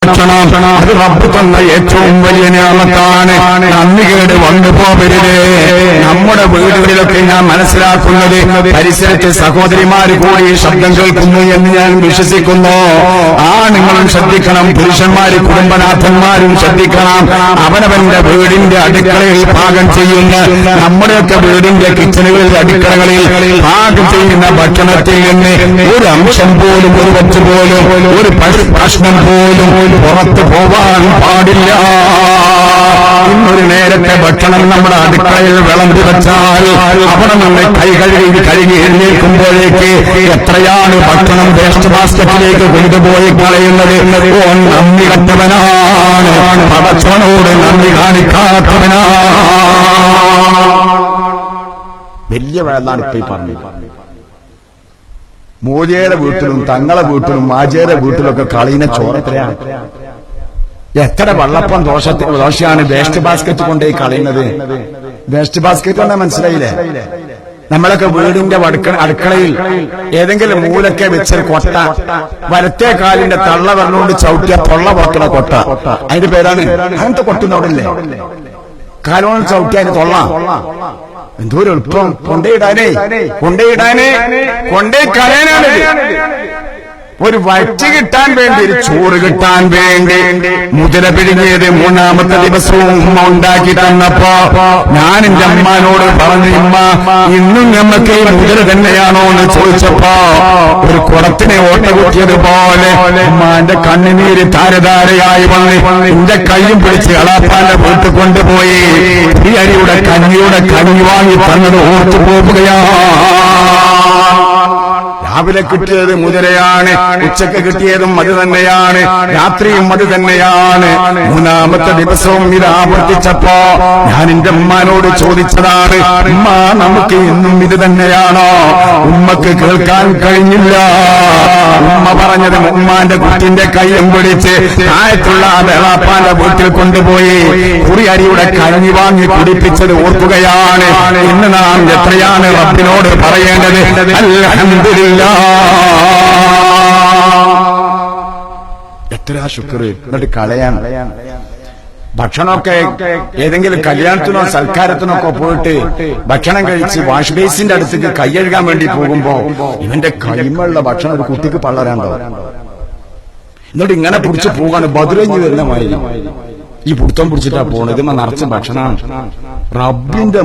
അത് റബ്ബ് തന്ന ഏറ്റവും വലിയ നിഅമത്താണ്. നന്ദികേട് വന്നു പോകരുത്. നമ്മുടെ വീടുകളിലൊക്കെ ഞാൻ മനസ്സിലാക്കുന്നത് പരിസരത്തെ സഹോദരിമാര് കൂടി ശബ്ദം കേൾക്കുന്നു എന്ന് ഞാൻ വിശ്വസിക്കുന്നു. ആണുങ്ങളും ശ്രദ്ധിക്കണം, പുരുഷന്മാര് കുടുംബനാഥന്മാരും ശ്രദ്ധിക്കണം. അവനവന്റെ വീടിന്റെ അടുക്കളയിൽ പാകം ചെയ്യുന്ന, നമ്മുടെയൊക്കെ വീടിന്റെ കിച്ചണുകളിൽ അടുക്കളകളിൽ പാകം ചെയ്യുന്ന ഭക്ഷണത്തിൽ നിന്ന് ഒരു അംശം പോലും, ഒരു വച്ച് പോലും, ഒരു പ്രശ്നം പോലും പുറത്തു പോവാൻ പാടില്ല. ഇന്നൊരു നേരത്തെ ഭക്ഷണം നമ്മുടെ അടുക്കളയിൽ വിളമ്പി വെച്ചാൽ അവിടെ നിന്ന് കൈ കഴുകി എഴുന്നേൽക്കുമ്പോഴേക്ക് എത്രയാണ് ഭക്ഷണം വേസ്റ്റ് ബാസ്ക്കറ്റിലേക്ക് കൊണ്ടുപോയി കളയുന്നത്. ഓ നന്ദി കെട്ടവനാണ്, പടച്ചവനോട് നന്ദി കാണിക്കാത്തവനാണ്. വലിയ വേളാണ് ഇപ്പൊ ഈ പറഞ്ഞത്. മോദിയുടെ വീട്ടിലും തങ്ങളെ വീട്ടിലും മാജയുടെ വീട്ടിലൊക്കെ കളയുന്ന ചോറത്രയാണ്. എത്ര വള്ളപ്പം ദോശയാണ് വേസ്റ്റ് ബാസ്ക്കറ്റ് കൊണ്ടുപോയി കളയുന്നത്. വേസ്റ്റ് ബാസ്ക്കറ്റ് കൊണ്ടാ മനസ്സിലായില്ലേ? നമ്മളൊക്കെ വീടിന്റെ അടുക്കളയിൽ ഏതെങ്കിലും മൂലക്കെ വെച്ചൊരു കൊട്ട, വലത്തെ കാലിന്റെ തള്ള പറഞ്ഞുകൊണ്ട് ചവിട്ടിയ തൊള്ള പുറത്തുള്ള കൊട്ട, അതിന്റെ പേരാണ്. അങ്ങനത്തെ കൊട്ടുന്നവിടല്ലേ കാലോണ്ട് ചവിട്ടിയ അതിന് തൊള്ള. എന്തോ ഒരു എളുപ്പം കൊണ്ടേയിടാനേ കൊണ്ടേ കളയാനാണ്. ഒരു വയറ്റ് കിട്ടാൻ വേണ്ടി, ഒരു ചോറ് കിട്ടാൻ വേണ്ടി മുതല പിടിഞ്ഞത് മൂന്നാമത്തെ ദിവസവും ഉമ്മ ഉണ്ടാക്കി തന്നപ്പോ ഞാൻ എന്റെ അമ്മാനോട് പറഞ്ഞു, ഉമ്മ ഇന്നും നമുക്ക് ഈ മുതല തന്നെയാണോ എന്ന് ചോദിച്ചപ്പോ ഒരു കുടത്തിനെ ഓട്ട കുത്തിയതുപോലെ ഉമ്മാന്റെ കണ്ണുനീര് ധാരധാരയായി വന്ന് എന്റെ കൈയും പിടിച്ച് എളാപ്പാന്റെ വീട്ടിൽ കൊണ്ടുപോയി ഈ അരിയുടെ കഞ്ഞി വാങ്ങി തന്നത് ഓർത്തു പോകുകയാണ്. രാവിലെ കിട്ടിയത് മുതലയാണ്, ഉച്ചക്ക് കിട്ടിയതും അത് തന്നെയാണ്, രാത്രിയും അത് തന്നെയാണ്. മൂന്നാമത്തെ ദിവസവും ഇത് ആവർത്തിച്ചപ്പോ ഞാൻ എന്റെ ഉമ്മാനോട് ചോദിച്ചതാണ്, ഉമ്മ നമുക്ക് എന്നും ഇത് തന്നെയാണോ? ഉമ്മക്ക് കേൾക്കാൻ കഴിഞ്ഞില്ല. ഉമ്മ പറഞ്ഞത് ഉമ്മാന്റെ കുട്ടിന്റെ കൈയും പിടിച്ച് താഴത്തുള്ള വെളാപ്പാന്റെ വീട്ടിൽ കൊണ്ടുപോയി കുറി അരിയുടെ കഞ്ഞി വാങ്ങി കുടിപ്പിച്ചത് ഓർക്കുകയാണ്. ഇന്ന് നാം എത്രയാണ് റബ്ബിനോട് പറയേണ്ടത്? അൽഹംദുലില്ലാഹ്. എത്ര ശുക്ർ. എന്നിട്ട് കളയാൻ ഭക്ഷണമൊക്കെ ഏതെങ്കിലും കല്യാണത്തിനോ സൽക്കാരത്തിനോ ഒക്കെ പോയിട്ട് ഭക്ഷണം കഴിച്ച് വാഷ് ബേസിന്റെ അടുത്തേക്ക് കൈയഴുകാൻ വേണ്ടി പോകുമ്പോ ഇവന്റെ കൈമുള്ള ഭക്ഷണം ഒരു കുട്ടിക്ക് പള്ളരാണ്ടോ? എന്നിട്ട് ഇങ്ങനെ പിടിച്ച് പോകാണ് ബദുരഞ്ഞു വരുന്ന മാതിരി. ഈ പുടുത്തം പിടിച്ചിട്ടാ പോണത്. നിറച്ച് ഭക്ഷണം റബ്ബിന്റെ